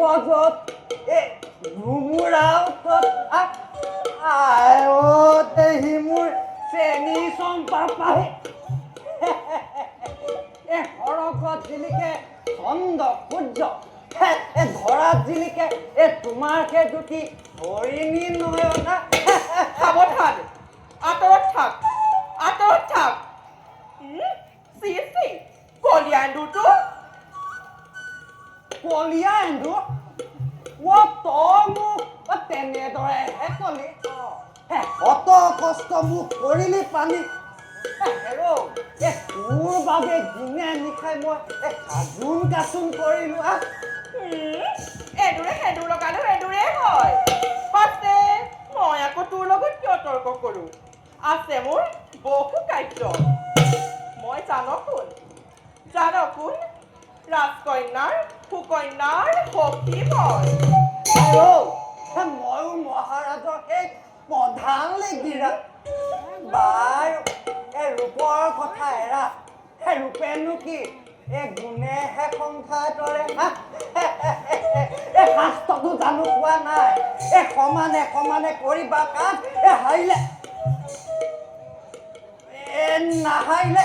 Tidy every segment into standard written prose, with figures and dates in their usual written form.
বজত ঘুমুৰা উঠত দেহি মোৰ চেনী চম্পা পাহি সৰগত জিলিকে চন্দ সূৰ্য ঘৰত জিলিকে তোমাৰ সেই দুটি হৰিণী নয়না সাৱধান আঁতৰত থাক চি কলীয়া এন্দুৰটো কলীয়া এন্দুৰ মোক তেনেদৰেহে কলি অত কষ্ট মোক কৰিলি পানী তোৰ বাবে দিনে নিশাই মই কাজুন কাচুন কৰিলো এদুৰে সেদুৰ লগালো এদুৰে হয় পাছে মই আকৌ তোৰ লগত কিয় তৰ্ক কৰোঁ আছে মোৰ বহু কাৰ্য মই জানকোন ৰাজকন্যাৰ সুকন্যাৰ সখী মই ময়ো মহাৰাজৰ সেই প্ৰধান লেগিৰা বাৰু ৰূপৰ কথা এৰা ৰূপেনো কি গুণেহে সংসাৰ তৰে শাস্ত্ৰটো জানো পোৱা নাই সমানে সমানে কৰিবা কাম হাৰিলে নাহাৰিলে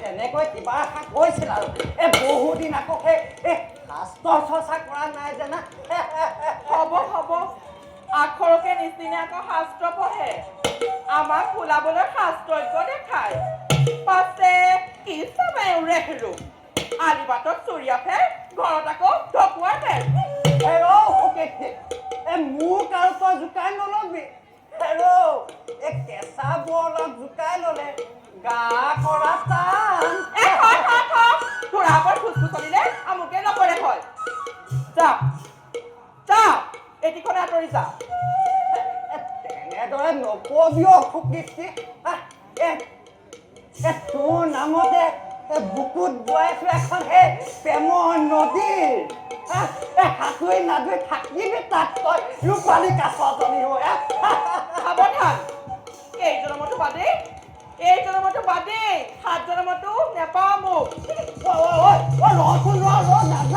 তেনেকৈ কিবা এষাৰ কৈছিল আৰু বহুদিন আকৌ সেই শাস্ত্ৰ চৰ্চা কৰা নাই জানা হ'ব আখৰকে নিচিনা আকৌ শাস্ত্ৰ পঢ়ে আমাক ফুলাবলৈ শাস্ত্ৰজ্ঞ দেখায় পাছে কি চাবে ৰেহৰু আলিবাটত চৰিয়াফে ঘৰত আকৌ ঢকুৱাই মোক আৰু তই জোকাই নলবি কেঁচা বলত জোকাই ললে গা কৰা টান তোৰ আগত ফুচফুচলিলে আমুকে নকৰে হয় যা এটিখনে আঁতৰি যা তেনেদৰে নকবি সুকীৰ্তি তোৰ নামতে বুকুত বোৱাইছো এখন সেই প্ৰেমৰ নদীৰ সাঁতুৰি নাদুৰি থাকিবি তাত তই ৰূপালী কাছজনী হৈ সাৱধান এই জনমতো বাদেই 7 জনমতো নেপাওঁ মোক ৰচোন ৰ নাযায়